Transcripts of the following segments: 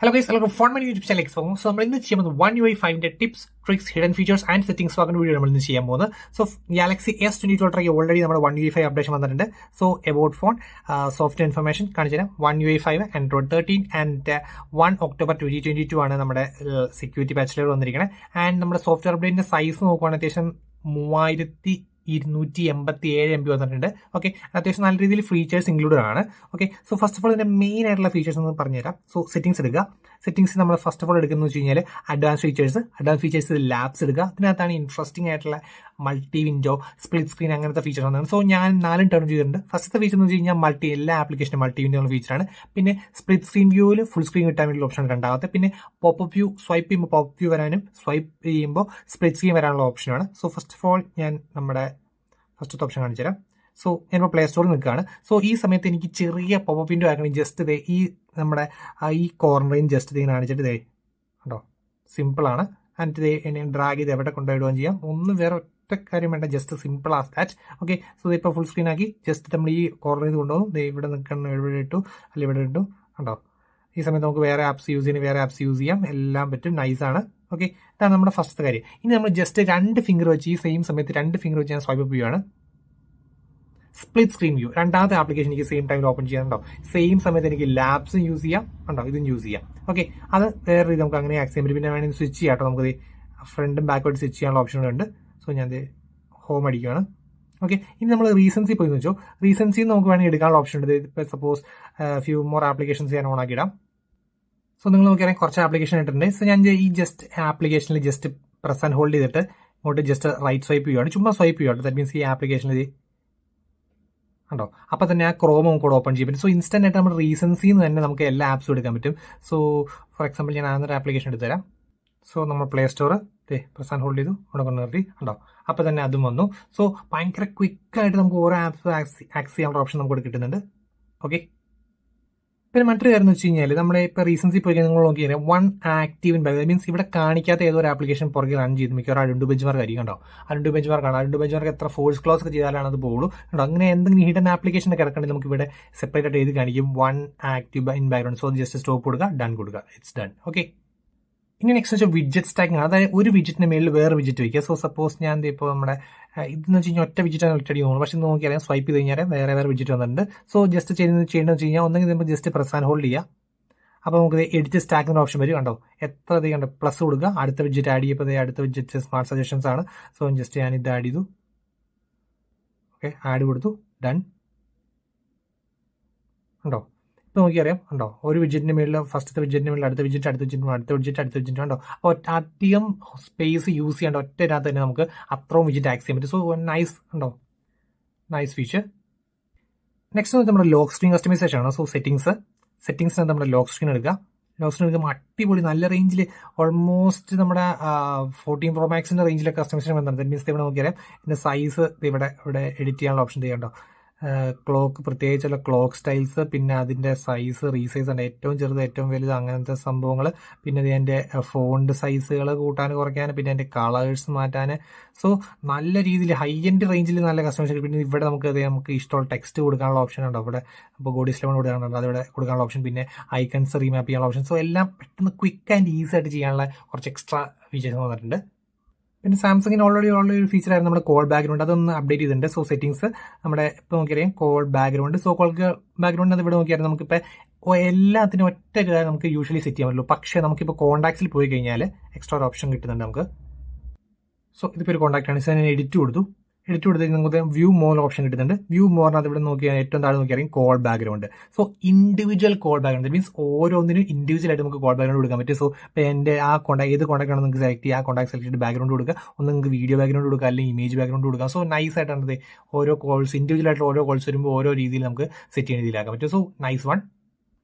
Hello guys, welcome to Fun YouTube channel. So നമ്മൾ ഇന്ന് ചെയ്യാൻ പോകുന്നത് One UI 5ന്റെ tips, tricks, hidden features and settings ആകുന്ന വീഡിയോ നമ്മൾ ഇന്ന് ചെയ്യാൻ പോകുന്നത്. So Galaxy S22 Ultra already നമ്മുടെ One UI 5 അപ്ഡേഷൻ വന്നിട്ടുണ്ട്. So about phone, software information കാണിച്ചു തരാം. One UI 5 Android 13 and 1 October 2022 ആണ് നമ്മുടെ സെക്യൂരിറ്റി പാച്ചിൽ വന്നിരിക്കുന്നത്. ആൻഡ് നമ്മുടെ സോഫ്റ്റ്വെയർ അപ്ഡേറ്റിന്റെ സൈസ് നോക്കുകയാണെങ്കിൽ അത്യാവശ്യം 3287 MB വന്നിട്ടുണ്ട്. ഓക്കെ, അത്യാവശ്യം നല്ല രീതിയിൽ ഫീച്ചേഴ്സ് ഇൻക്ലൂഡഡ് ആണ്. Okay, so first of all ഇതിന്റെ മെയിൻ ആയിട്ടുള്ള ഫീച്ചേഴ്സ് ഒന്ന് പറഞ്ഞുതരാം. സോ സെറ്റിംഗ്സ് എടുക്കുക. സെറ്റിംഗ്സ് നമ്മൾ ഫസ്റ്റ് ഓഫ് ഓൾ എടുക്കുന്നത് വെച്ച് കഴിഞ്ഞാൽ അഡ്വാൻസ് ഫീച്ചേഴ്സ് ലാബ്സ് എടുക്കുക. അതിനകത്താണ് ഇൻട്രസ്റ്റിംഗ് ആയിട്ടുള്ള മൾട്ടി വിൻഡോ, സ്പ്ലിറ്റ് സ്ക്രീൻ അങ്ങനത്തെ ഫീച്ചേഴ്സ് വന്നത്. സോ ഞാൻ 4 ടേൺ ചെയ്തിട്ടുണ്ട്. ഫസ്റ്റത്തെ ഫീച്ചർ എന്ന് വെച്ച് കഴിഞ്ഞാൽ എല്ലാ ആപ്ലിക്കേഷനും മൾട്ടി വിൻഡോ ഉള്ള ഫീച്ചറാണ്. പിന്നെ സ്പ്ലിറ്റ് സ്ക്രീൻ വ്യൂവിൽ ഫുൾ സ്ക്രീൻ കിട്ടാൻ വേണ്ടി ഓപ്ഷൻ രണ്ടാമത്തെ. പിന്നെ പോപ്പ് വ്യൂ സ്വൈപ്പ് ചെയ്യുമ്പോൾ പോപ്പ് വ്യൂ വരാനും സ്വൈപ്പ് ചെയ്യുമ്പോൾ സ്പ്ലിറ്റ് സ്ക്രീൻ വരാനുള്ള ഓപ്ഷനാണ്. സോ ഫസ്റ്റ് ഓഫ് ഓൾ ഞാൻ നമ്മുടെ ഫസ്റ്റത്തെ ഓപ്ഷൻ കാണിച്ചു തരാം. സോ ഞാനിപ്പോൾ പ്ലേ സ്റ്റോറിൽ നിൽക്കുകയാണ്. സോ ഈ സമയത്ത് എനിക്ക് ചെറിയ പോപ്പ് വിൻഡോ ആക്കണം. ജസ്റ്റ് ഈ നമ്മുടെ ഈ കോർണറിൽ ജസ്റ്റ് ഇങ്ങനെ കാണിച്ചിട്ട് കണ്ടോ, സിമ്പിളാണ്. ആൻഡ് എന്നെ ഡ്രാഗ് ചെയ്ത് എവിടെ കൊണ്ടുപോയിടുകയും ചെയ്യാം. ഒന്നും വേറെ ഒറ്റ കാര്യം വേണ്ട, just simple as that. Okay, so ഇപ്പോൾ ഫുൾ സ്ക്രീൻ ആക്കി ജസ്റ്റ് നമ്മൾ ഈ കോർണറിൽ നിന്ന് കൊണ്ടുപോകും. ഇവിടെ നിൽക്കണം, ഇവിടെ ഇട്ടു, അല്ലെങ്കിൽ ഇവിടെ ഇട്ടു. കണ്ടോ, ഈ സമയത്ത് നമുക്ക് വേറെ ആപ്സ് യൂസ് ചെയ്യാം. എല്ലാം പറ്റും, നൈസാണ്. ഓക്കെ, ഇതാണ് നമ്മുടെ ഫസ്റ്റ് കാര്യം. ഇനി നമ്മൾ ജസ്റ്റ് 2 ഫിംഗർ വെച്ച് ഈ സെയിം സമയത്ത് 2 ഫിംഗർ വെച്ച് ഞാൻ സ്വൈപ്പ് അപ്പ് ചെയ്യുകയാണ്. സ്പ്ലിറ്റ് സ്ക്രീൻ വ്യൂ രണ്ടാമത്തെ ആപ്ലിക്കേഷൻ എനിക്ക് സെയിം ടൈമിൽ ഓപ്പൺ ചെയ്യാനുണ്ടോ. സെയിം സമയത്ത് എനിക്ക് ലാബ്സും യൂസ് ചെയ്യാം, ഉണ്ടോ, ഇതും യൂസ് ചെയ്യാം. ഓക്കെ, അത് വേറെ രീതി നമുക്ക് അങ്ങനെ ആക്സസ് ചെയ്യാൻ പറ്റും. പിന്നെ വേണമെങ്കിൽ സ്വിച്ച് ചെയ്യാം കേട്ടോ. നമുക്ക് ഫ്രണ്ടും ബാക്ക്വേർഡ് സ്വിച്ച് ചെയ്യാനുള്ള ഓപ്ഷനുണ്ട്. സോ ഞാൻ ഹോം അടിക്കുകയാണ്. ഓക്കെ, ഇനി നമ്മൾ റീസൻസി പോയി വെച്ചോ. റീസൻസി നമുക്ക് വേണമെങ്കിൽ എടുക്കാനുള്ള ഓപ്ഷൻ ഉണ്ട്. ഇപ്പോൾ സപ്പോസ് ഫ്യൂ മോർ ആപ്ലിക്കേഷൻസ് ഞാൻ ഓൺ ആക്കിയിടാം. സോ നിങ്ങൾ നോക്കിയാൽ കുറച്ച് ആപ്ലിക്കേഷൻ ഇട്ടിട്ടുണ്ട്. സോ ഞാൻ ഈ ജസ്റ്റ് ആപ്ലിക്കേഷനിൽ ജസ്റ്റ് പ്രസ് ആൻഡ് ഹോൾഡ് ചെയ്തിട്ട് ഇങ്ങോട്ട് ജസ്റ്റ് റൈറ്റ് സ്വൈപ്പ് ചെയ്യുകയാണ്. ചുമ്മാ സ്വൈപ്പ് ചെയ്യുകയാണ്. ദാറ്റ് മീൻസ് ഈ ആപ്ലിക്കേഷനിൽ ഉണ്ടോ, അപ്പോൾ തന്നെ ആ ക്രോം നമുക്ക് കൂടെ ഓപ്പൺ ചെയ്യാൻ പറ്റും. സോ ഇൻസ്റ്റന്റ് ആയിട്ട് നമ്മൾ റീസൻസിന്ന് തന്നെ നമുക്ക് എല്ലാ ആപ്സും എടുക്കാൻ പറ്റും. സോ ഫോർ എക്സാമ്പിൾ ഞാൻ ആനൊരു ആപ്ലിക്കേഷൻ എടുത്തു തരാം. സോ നമ്മൾ play store press and hold ചെയ്തു, ഇവിടെ കൊണ്ട് നിർത്തി, ഉണ്ടോ, അപ്പോൾ തന്നെ അതും വന്നു. സോ ഭയങ്കര ക്വിക്കായിട്ട് നമുക്ക് ഓരോ ആപ്സ് ആക്സസ് ചെയ്യാനുള്ള ഓപ്ഷൻ നമുക്ക് കിട്ടുന്നുണ്ട്. ഓക്കെ, പിന്നെ മറ്റൊരു കാര്യം എന്ന് വെച്ച് കഴിഞ്ഞാൽ നമ്മളെ ഇപ്പോൾ റീസൻസി പോയി നിങ്ങൾ നോക്കിയാൽ 1 ആക്റ്റീവ് ഇൻ ബാക്ക് മീൻസ് ഇവിടെ കാണിക്കാത്ത ഏതോ ഒരു ആപ്ലിക്കേഷൻ പുറകെ റൺ ചെയ്ത് മിക്കവാറും അഡുണ്ടു ബെഞ്ച് ആയിരിക്കും. കണ്ടോ, അഡുണ്ടു ബെഞ്ച് മാർക്കാണ്. അഡുണ്ടു ബെഞ്ച് മാർക്ക് എത്ര ഫോഴ്സ് ക്ലോസ് ഒക്കെ ചെയ്താലാണ് അത് പോകുള്ളൂ. കണ്ടോ, അങ്ങനെ എന്തെങ്കിലും ഹിഡൻ ആപ്ലിക്കേഷൻ ഒക്കെ കിടക്കണമെങ്കിൽ നമുക്ക് ഇവിടെ സെപ്പറേറ്റ് ആയിട്ട് എഴുതി കാണിക്കും 1 active in background. So just stop കൊടുക്കുക, ഡൺ കൊടുക്കുക, ഇറ്റ്സ് ഡൺ. ഓക്കെ, ഇനി നെക്സ്റ്റ് വെച്ചാൽ വിഡ്ജറ്റ് സ്റ്റാക്കിംഗ്. അതായത് ഒരു വിഡ്ജറ്റിന് മേളിൽ വേറെ വിഡ്ജറ്റ് വയ്ക്കുക. സോ സപ്പോസ് ഞാൻ ഇപ്പോൾ നമ്മുടെ ഇതെന്ന് വെച്ച് കഴിഞ്ഞാൽ ഒറ്റ വിഡ്ജറ്റാണ് ഒറ്റടി തോന്നുന്നു. പക്ഷേ നോക്കിയാൽ സ്വൈപ്പ് ചെയ്ത് കഴിഞ്ഞാൽ വേറെ വിഡ്ജറ്റ് വന്നിട്ടുണ്ട്. സോ ജസ്റ്റ് ചെയ്യേണ്ടതെന്ന് വെച്ച് കഴിഞ്ഞാൽ ഒന്നെങ്കിൽ നമ്മൾ ജസ്റ്റ് പ്രസ് ആൻഡ് ഹോൾഡ് ചെയ്യുക. അപ്പോൾ നമുക്ക് എഡിറ്റ് സ്റ്റാക്കിംഗ് ഓപ്ഷൻ വരും. കണ്ടോ, എത്ര അധികം കണ്ടോ, പ്ലസ് കൊടുക്കുക, അടുത്ത വിഡ്ജറ്റ് ആഡ് ചെയ്യപ്പോൾ അടുത്ത വിഡ്ജറ്റ് സ്മാർട്ട് സജഷൻസ് ആണ്. സോ ജസ്റ്റ് ഞാൻ ഇത് ആഡ് ചെയ്തു. ഓക്കെ, ആഡ് കൊടുത്തു, ഡൺ. ഉണ്ടോ, ഇപ്പോൾ നോക്കിയറിയാം. ഉണ്ടോ, ഒരു വിഡ്ജറ്റിന്റെ മേളിൽ ഫസ്റ്റത്തെ വിഡ്ജറ്റിന്റെ മേളിൽ അടുത്ത വിഡ്ജറ്റ് ഉണ്ടോ. അപ്പോൾ അധികം സ്പേസ് യൂസ് ചെയ്യേണ്ട ഒറ്റതിനകത്ത് തന്നെ നമുക്ക് അത്രയും വിഡ്ജറ്റ് ആക്സസ് ചെയ്യാൻ പറ്റും. സോ നൈസ്, ഉണ്ടോ, നൈസ് ഫീച്ചർ. നെക്സ്റ്റ് നമ്മുടെ ലോക്ക് സ്ക്രീൻ കസ്റ്റമൈസേഷൻ ആണ്. സോ സെറ്റിംഗ്സിനകത്ത് നമ്മുടെ ലോക്ക് സ്ക്രീൻ എടുക്കുക. ലോക്ക് സ്ക്രീൻ എടുക്കുമ്പോൾ അടിപൊളി നല്ല റേഞ്ചിൽ ഓൾമോസ്റ്റ് നമ്മുടെ 14 Pro Maxന്റെ റേഞ്ചിലൊക്കെ കസ്റ്റമൈസേഷൻ വന്നിട്ടുണ്ട്. ദാറ്റ് മീൻസ് ഇവിടെ നോക്കിയാൽ ഇതിന്റെ സൈസ് ഇവിടെ എഡിറ്റ് ചെയ്യാനുള്ള ഓപ്ഷൻ ചെയ്യണ്ടോ. ക്ലോക്ക് പ്രത്യേകിച്ചുള്ള ക്ലോക്ക് സ്റ്റൈൽസ്, പിന്നെ അതിൻ്റെ സൈസ് റീസൈസ് ഉണ്ട്, ഏറ്റവും ചെറുത് ഏറ്റവും വലുത് അങ്ങനത്തെ സംഭവങ്ങൾ. പിന്നെ ഇതിൻ്റെ ഫോണ്ട് സൈസുകൾ കൂട്ടാൻ കുറയ്ക്കാൻ, പിന്നെ അതിൻ്റെ കളേഴ്സ് മാറ്റാൻ. സോ നല്ല രീതിയിൽ ഹൈ എൻഡ് റേഞ്ചിൽ നല്ല കസ്റ്റമൈസേഷൻ. പിന്നെ ഇവിടെ നമുക്ക് ഇഷ്ടമുള്ള ടെക്സ്റ്റ് കൊടുക്കാനുള്ള ഓപ്ഷൻ ഉണ്ടോ. ഇവിടെ ഇപ്പോൾ ഗോഡി സ്ലെവൻ കൊടുക്കാനുണ്ട്, അതിവിടെ കൊടുക്കാനുള്ള ഓപ്ഷൻ. പിന്നെ ഐക്കൺസ് റീമാപ്പ് ചെയ്യാനുള്ള ഓപ്ഷൻ. സോ എല്ലാം പെട്ടെന്ന് ക്വിക്ക് ആൻഡ് ഈസി ആയിട്ട് ചെയ്യാനുള്ള കുറച്ച് എക്സ്ട്രാ ഫീച്ചേഴ്സ് വന്നിട്ടുണ്ട്. പിന്നെ സാംസങ്ങിന് ഓൾറെഡി ഒരു ഫീച്ചർ ആയിരുന്നു നമ്മുടെ കോൾ ബാക്ക്ഗ്രൗണ്ട്, അതൊന്ന് അപ്ഡേറ്റ് ചെയ്തിട്ടുണ്ട്. സോ സെറ്റിംഗ്സ് നമ്മുടെ ഇപ്പോൾ നോക്കിയാൽ call background. So call background അത് ഇവിടെ നോക്കിയാൽ നമുക്കിപ്പോൾ എല്ലാത്തിനും ഒറ്റ നമുക്ക് യൂഷ്വലി സെറ്റ് ചെയ്യാൻ പറ്റുള്ളൂ. പക്ഷേ നമുക്കിപ്പോൾ കോൺടാക്ട്സിൽ പോയി കഴിഞ്ഞാൽ എക്സ്ട്രാ ഒരു ഓപ്ഷൻ കിട്ടുന്നുണ്ട് നമുക്ക്. സോ ഇതിപ്പോൾ ഒരു കോൺടാക്ട് ആണ്. സോ ഞാൻ എഡിറ്റ് കൊടുത്ത് നമുക്ക് വ്യൂ മോർ ഓപ്ഷൻ കിട്ടുന്നുണ്ട്. വ്യൂ മോറിനകത്ത് ഇവിടെ നോക്കിയാൽ ഏറ്റവും താഴെ നോക്കിയാൽ call background. So individual call background means ഓരോന്നിനും ഇൻഡിവിജ്വൽ ആയിട്ട് നമുക്ക് കോൾ ബാക്ക്ഗ്രൗണ്ട് കൊടുക്കാൻ പറ്റും. സോ ഇപ്പോൾ എൻ്റെ ആ ഏത് കോൺടാക്ട് ആണ് നിങ്ങൾക്ക് സെലക്ട് ചെയ്യുക, ആ കോൺടാക്ട് സെലക്ട് ചെയ്ത് ബാക്ക്ഗ്രൗണ്ട് കൊടുക്കുക. ഒന്ന് നിങ്ങൾക്ക് വീഡിയോ ബാക്ക്ഗ്രൗണ്ട് കൊടുക്കുക, അല്ലെങ്കിൽ ഇമേജ് ബാക്ക്ഗ്രൗണ്ട് കൊടുക്കുക. സോ നൈസ് ആയിട്ടാണ് ഓരോ കോൾസ് ഇൻഡിവിജ്വൽ ആയിട്ടുള്ള ഓരോ കോൾസ് വരുമ്പോൾ ഓരോ രീതിയിൽ നമുക്ക് സെറ്റ് ചെയ്യുന്ന രീതിയിലാക്കാൻ പറ്റും. So nice one.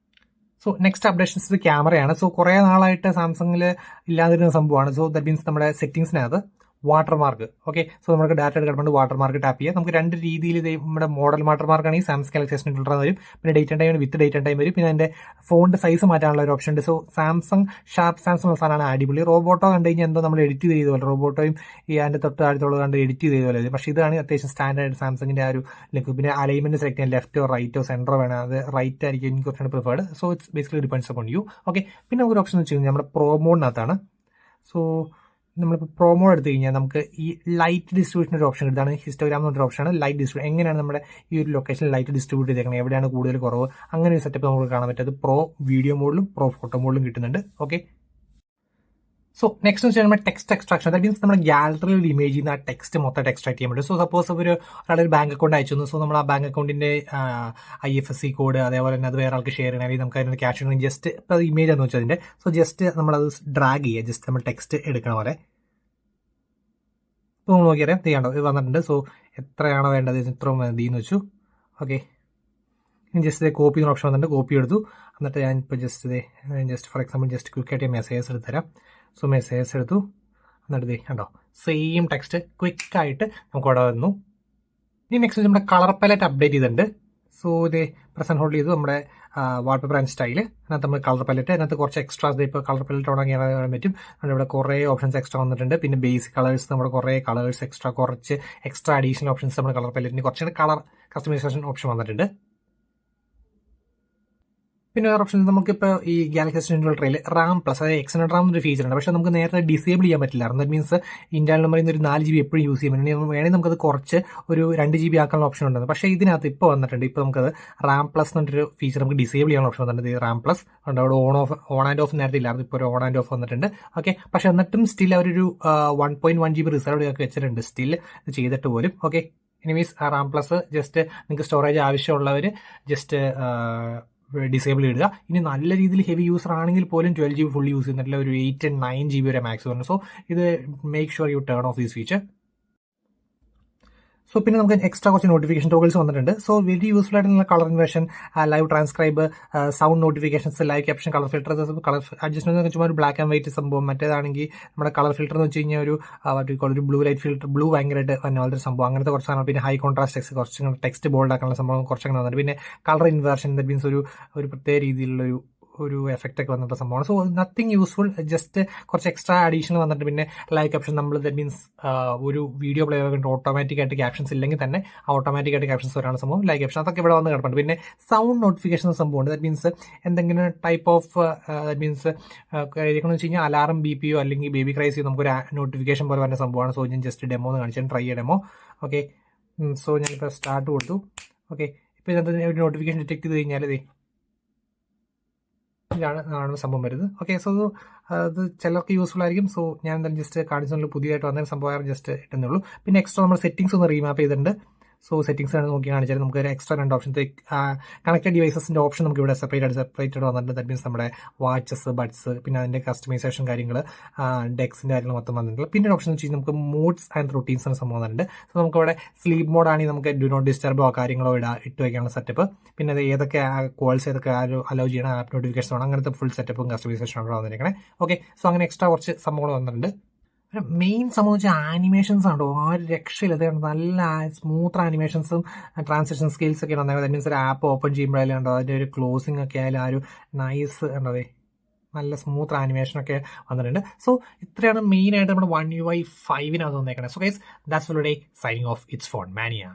So next updations ക്യാമറയാണ്. സോ കുറേ നാളായിട്ട് സാംസങ്ങിൽ ഇല്ലാതിരുന്ന സംഭവമാണ്. സോ ദാറ്റ് മീൻസ് നമ്മുടെ സെറ്റിംഗ്സിനകത്ത് വാട്ടർമാർക്ക്. ഓക്കെ, സോ നമുക്ക് ഡാറ്റ എടുക്കുമ്പോൾ വാട്ടർമാർക്ക് ടാപ്പ് ചെയ്യാം. നമുക്ക് രണ്ട് രീതിയിൽ ഇത് നമ്മുടെ മോഡൽ വാട്ടർമാർക്ക് ആണെങ്കിൽ സാംസങ് ഗാലക്സി S20 Ultra വരും, പിന്നെ date and time with date and time വരും, പിന്നെ അതിന്റെ ഫോണ്ട് സൈസ് മാറ്റാനുള്ള ഒരു ഓപ്ഷൻ ഉണ്ട്. സോ സാംസങ് ഷാർപ്പ് സാംസങ് സാധനമാണ് അടിപൊളി. റോബോട്ടോ കണ്ടു കഴിഞ്ഞാൽ എന്തോ നമ്മൾ എഡിറ്റ് ചെയ്ത് പോലെ, റോബോട്ടോയും ഈ അതിന്റെ തൊട്ട് താഴത്തുള്ളത് കണ്ട് എഡിറ്റ് ചെയ്ത് പോലെ. പക്ഷേ ഇതാണ് അത്യാവശ്യം സ്റ്റാൻഡേർഡ് സാംസങ്ങിന്റെ ആ ഒരു ലുക്ക്. പിന്നെ അലൈൻമെന്റ് സെലക്ട് ചെയ്യാൻ ലെഫ്റ്റോ റൈറ്റോ സെന്ററോ വേണം, അത് റൈറ്റ് ആയിരിക്കും എനിക്ക് കുറച്ചുകൂടി preferred. So it's basically depends upon you. Okay, പിന്നെ ഒരു ഓപ്ഷൻ എന്ന് വെച്ച് കഴിഞ്ഞാൽ നമ്മുടെ പ്രോമോഡിനകത്താണ്. സോ നമ്മളിപ്പോൾ പ്രോമോ എടുത്തു കഴിഞ്ഞാൽ നമുക്ക് ഈ ലൈറ്റ് ഡിസ്ട്രിബ്യൂഷൻ ഒരു ഓപ്ഷൻ ഇതാണ്. ഹിസ്റ്റോഗ്രാം എന്ന് പറഞ്ഞൊരു ഓപ്ഷനാണ് ലൈറ്റ് ഡിസ്ട്രിബ്യൂഷൻ. എങ്ങനെയാണ് നമ്മുടെ ഈ ഒരു ലൊക്കേഷനിൽ ലൈറ്റ് ഡിസ്ട്രിബ്യൂട്ട് ചെയ്തേക്കണം, എവിടെയാണ് കൂടുതൽ കുറവ്, അങ്ങനെ ഒരു സെറ്റപ്പ് നമുക്ക് കാണാൻ പറ്റും. അത് പ്രോ വീഡിയോ മോഡിലും പ്രോ ഫോട്ടോ മോഡിലും കിട്ടുന്നുണ്ട്. ഓക്കെ, സോ നെക്സ്റ്റ് വെച്ചാൽ നമ്മുടെ ടെക്സ്റ്റ് എക്സ്ട്രാക്ഷൻ. ദാറ്റ് മീൻസ് നമ്മുടെ ഗാലറിയിൽ ഒരു ഇമേജിൽ നിന്ന് ആ ടെക്സ്റ്റ് മൊത്തം എക്സ്ട്രാക്ട് ചെയ്യാൻ പറ്റും. സോ സപ്പോസ് ഒരാളൊരു ബാങ്ക് അക്കൗണ്ട് അയച്ചു തന്നു. സോ നമ്മൾ ആ ബാങ്ക് അക്കൗണ്ടിന്റെ IFSC കോഡ് അതേപോലെ തന്നെ അത് വേറെ ആൾക്ക് ഷെയർ ചെയ്യണമെങ്കിൽ നമുക്ക് അതിന് ക്യാഷ് ചെയ്യണമെങ്കിൽ ജസ്റ്റ് ഇപ്പോൾ അത് ഇമേജ് ആണെന്ന് വെച്ചാൽ അതിന്റെ സോ ജസ്റ്റ് നമ്മളത് ഡ്രാഗ് ചെയ്യുക, ജസ്റ്റ് നമ്മൾ ടെക്സ്റ്റ് എടുക്കണ പോലെ. ഇപ്പോൾ നമ്മൾ നോക്കിയറിയാം ചെയ്യാണ്ടോ ഇത് വന്നിട്ടുണ്ട്. സോ എത്രയാണോ വേണ്ടത് ഇത്രയും മതി എന്ന് വെച്ചു. ഓക്കെ, ഇനി ജസ്റ്റ് കോപ്പി എന്ന ഓപ്ഷൻ വന്നിട്ട് കോപ്പി എടുത്തു. എന്നിട്ട് ഞാനിപ്പോൾ ജസ്റ്റ് ഫോർ എക്സാമ്പിൾ ജസ്റ്റ് ക്വിക്കായിട്ട് മെസ്സേജസ് എടുത്ത് തരാം. സോ മെസ്സേജസ് എടുത്തു, എന്നിട്ട് കണ്ടോ സെയിം ടെക്സ്റ്റ് ക്വിക്കായിട്ട് നമുക്ക് അവിടെ വന്നു. ഇനി നെക്സ്റ്റ് നമ്മുടെ കളർ പാലറ്റ് അപ്ഡേറ്റ് ചെയ്തിട്ടുണ്ട്. സോ ഇത് പ്രസന്റ് ഹോൾഡ് ചെയ്തു നമ്മുടെ വാൾപേപ്പർ ആൻഡ് സ്റ്റൈല്. അതിനകത്ത് നമ്മൾ കളർ പാലറ്റ്, അതിനകത്ത് കുറച്ച് എക്സ്ട്രാസ് ഇപ്പോൾ കളർ പാലറ്റ് ഓൺ ചെയ്യാൻ പറ്റും. ഇവിടെ കുറേ ഓപ്ഷൻസ് എക്സ്ട്രാ വന്നിട്ടുണ്ട്. പിന്നെ ബേസിക് കളേഴ്സ് നമ്മുടെ കുറേ കളേഴ്സ് എക്സ്ട്രാ, കുറച്ച് എക്സ്ട്രാ അഡീഷണൽ ഓപ്ഷൻസ് നമ്മുടെ കളർ പാലറ്റിന് കുറച്ചുകൂടെ കളർ കസ്റ്റമൈസേഷൻ ഓപ്ഷൻ വന്നിട്ടുണ്ട്. പിന്നെ വേറെ ഓപ്ഷൻ നമുക്കിപ്പോൾ ഈ ഗാലക്സി S20 Ultraയിൽ RAM പ്ലസ് അതായത് എക്സ്റ്റൻഡ് RAM എന്നൊരു ഫീച്ചർ ഉണ്ട്. പക്ഷേ നമുക്ക് നേരത്തെ ഡിസേബിൾ ചെയ്യാൻ പറ്റില്ലായിരുന്നു. ദാറ്റ് മീൻസ് ഇന്റർണൽ മെമ്മറിയിൽ നിന്ന് ഒരു 4 GB എപ്പോഴും യൂസ് ചെയ്യാൻ പറ്റും. വേണമെങ്കിൽ നമുക്കത് കുറച്ച് ഒരു 2 GB ആക്കാനുള്ള ഓപ്ഷൻ ഉണ്ട്. പക്ഷേ ഇതിനകത്ത് ഇപ്പോൾ വന്നിട്ടുണ്ട്. ഇപ്പോൾ നമുക്കത് RAM പ്ലസ് എന്നൊരു ഫീച്ചർ നമുക്ക് ഡിസേബിൾ ചെയ്യാനുള്ള ഓപ്ഷൻ വന്നിട്ടുണ്ട്. ഈ RAM പ്ലസ് ഉണ്ട്, അവിടെ ഓൺ ആൻഡ് ഓഫ് നേരത്തെ ഇല്ലായിരുന്നു, ഇപ്പോൾ ഒരു ഓൺ ആൻഡ് ഓഫ് വന്നിട്ടുണ്ട്. ഓക്കെ, പക്ഷേ എന്നിട്ടും സ്റ്റിൽ അവരൊരു 1.1 GB റിസർവ് ആക്കി വെച്ചിട്ടുണ്ട് സ്റ്റിൽ ഇത് ചെയ്തിട്ട് പോലും. Okay, enemies RAM plus just നിങ്ങൾക്ക് സ്റ്റോറേജ് ആവശ്യമുള്ളവർ ജസ്റ്റ് ഡിസേബിൾ ഇടുക. ഇനി നല്ല രീതിയിൽ ഹെവി യൂസർ ആണെങ്കിൽ പോലും 12 GB ഫുൾ യൂസ് ചെയ്യുന്നില്ല, ഒരു 8 and 9 GB വരെ മാക്സ് പറഞ്ഞു. സോ ഇത് make sure U turn of these feature. So പിന്നെ നമുക്ക് എക്സ്ട്രാ കുറച്ച് നോട്ടിഫിക്കേഷൻ ടോഗിൾസ് വന്നിട്ടുണ്ട്. സോ വെരി യൂസ്ഫുൾ ആയിട്ടുള്ള colour inversion, live transcribe, sound notifications, live caption, colour filter, colour adjustment ചുമ്മാ ഒരു ബ്ലാക്ക് ആൻഡ് വൈറ്റ് സംഭവം. മറ്റേതാണെങ്കിൽ നമ്മുടെ കളർ ഫിൽറ്റർ എന്ന് വെച്ച് കഴിഞ്ഞാൽ ഒരു ബ്ലൂ ലൈറ്റ് ഫിൽറ്റർ, ബ്ലൂ ഭയങ്കരമായിട്ട് വന്നൊരു സംഭവം, അങ്ങനത്തെ കുറച്ച് സാധനം. പിന്നെ ഹൈ കോൺട്രാസ്റ്റ് ടെക്സ്റ്റ്, കുറച്ച് ടെക്സ്റ്റ് ബോൾഡ് ആക്കാനുള്ള സംഭവം കുറച്ചങ്ങനെ വന്നിട്ട്. പിന്നെ കളർ ഇൻവേർഷൻ, ദാറ്റ് മീൻസ് ഒരു പ്രത്യേക രീതിയിലുള്ള ഒരു എഫക്റ്റ് ഒക്കെ വന്നിട്ട് സംഭവമാണ്. സോ നത്തിങ് യൂസ്ഫുൾ, ജസ്റ്റ് കുറച്ച് എക്സ്ട്രാ അഡീഷണൽ വന്നിട്ട്. പിന്നെ ലൈവ് ക്യാപ്ഷൻ നമ്മൾ ദാറ്റ് മീൻസ് ഒരു വീഡിയോ പ്ലേ ആയിട്ട് ഓട്ടോമാറ്റിക് ആയിട്ട് ക്യാപ്ഷൻസ് ഇല്ലെങ്കിൽ തന്നെ ഓട്ടോമാറ്റിക് ആയിട്ട് ക്യാപ്ഷൻസ് വരാണ് സംഭവം. ലൈവ് ക്യാപ്ഷൻ അതൊക്കെ ഇവിടെ വന്ന് കിടപ്പുണ്ട്. പിന്നെ സൗണ്ട് നോട്ടിഫിക്കേഷൻ സംഭവമുണ്ട്. ദാറ്റ് മീൻസ് എന്തെങ്കിലും ടൈപ്പ് ഓഫ് ദാറ്റ് മീൻസ് എന്ന് വെച്ച് കഴിഞ്ഞാൽ അലാറം BPO അല്ലെങ്കിൽ ബേബി ക്രൈസിയോ നമുക്കൊരു നോട്ടിഫിക്കേഷൻ പോലെ വരുന്ന സംഭവമാണ്. സോ ഞാൻ ജസ്റ്റ് ഡെമോ എന്ന് കാണിച്ചാൽ ട്രൈ ചെയ്യാൻ ഡെമോ. ഓക്കെ, സോ ഞാനിപ്പോൾ സ്റ്റാർട്ട് കൊടുത്തു. ഓക്കെ, ഇപ്പോൾ ഇതിനകത്ത് ഒരു നോട്ടിഫിക്കേഷൻ ഡിറ്റക്ട് ചെയ്ത് കഴിഞ്ഞാൽ ഇതാണ് സംഭവം വരുന്നത്. ഓക്കെ, സോ അത് ചിലർക്ക് യൂസ്ഫുൾ ആയിരിക്കും. സോ ഞാൻ എന്തായാലും ജസ്റ്റ് കാണിച്ചുള്ള പുതിയതായിട്ട് വന്ന സംഭവം ജസ്റ്റ് ഇട്ടുന്നുള്ളൂ. പിന്നെ എക്സ്ട്രാ നമ്മൾ സെറ്റിംഗ്സ് ഒന്ന് റീമാപ്പ് ചെയ്തിട്ടുണ്ട്. സോ സെറ്റിംഗ്സ് ആണ് നോക്കി കാണിച്ചാൽ നമുക്ക് ഒരു എക്സ്ട്രാ 2 ഓപ്ഷൻ, കണക്റ്റഡ് ഡിവൈസസിന്റെ ഓപ്ഷൻ നമുക്ക് ഇവിടെ സെപ്പറേറ്റ് വന്നിട്ടുണ്ട്. ദാറ്റ് മീൻസ് നമ്മുടെ വാച്ചസ്, ബഡ്സ്, പിന്നെ അതിന്റെ കസ്റ്റമൈസേഷൻ കാര്യങ്ങൾ, ഡെക്സിന്റെ കാര്യങ്ങൾ മൊത്തം വന്നിട്ടുണ്ട്. പിന്നെ ഒരു ഓപ്ഷൻ വെച്ച് കഴിഞ്ഞാൽ നമുക്ക് മൂഡ്സ് ആൻഡ് റൂട്ടീൻസ് എന്ന സംഭവം വന്നിട്ടുണ്ട്. സോ നമുക്ക് ഇവിടെ സ്ലീപ്പ് മോഡാണെങ്കിൽ നമുക്ക് ഡു നോട്ട് ഡിസ്റ്റർബോ കാര്യങ്ങളോ ഇട്ട് വയ്ക്കാനുള്ള സെറ്റപ്പ്. പിന്നെ അത് ഏതൊക്കെ കോൾസ് ഏതൊക്കെ അലോ ചെയ്യണം, ആപ്പ് നോട്ടിഫിക്കേഷൻ വേണം, അങ്ങനത്തെ ഫുൾ സെറ്റപ്പും കസ്റ്റമൈസേഷനും അവിടെ വന്നിരിക്കണേ. ഓക്കെ, സോ അങ്ങനെ എക്സ്ട്രാ കുറച്ച് സംഭവങ്ങൾ വന്നിട്ടുണ്ട്. മെയിൻ സംഭവം വെച്ചാൽ ആനിമേഷൻസ് ആണോ, ഒരു രക്ഷയില്ല. അത് നല്ല സ്മൂത്ത് ആനിമേഷൻസും ട്രാൻസാക്ഷൻ സ്കിൽസ് ഒക്കെ ഉണ്ട്. ദാറ്റ് മീൻസ് ഒരു ആപ്പ് ഓപ്പൺ ചെയ്യുമ്പോഴായാലും ഉണ്ടോ അതിൻ്റെ ഒരു ക്ലോസിംഗ് ഒക്കെ ആയാലും ആ ഒരു നൈസ് ഉണ്ടോ, നല്ല സ്മൂത്ത് ആനിമേഷനൊക്കെ വന്നിട്ടുണ്ട്. സോ ഇത്രയാണ് മെയിൻ ആയിട്ട് നമ്മുടെ One UI 5 വന്നേക്കണേ. So guys, that's already signing off. It's Phone മാനിയ.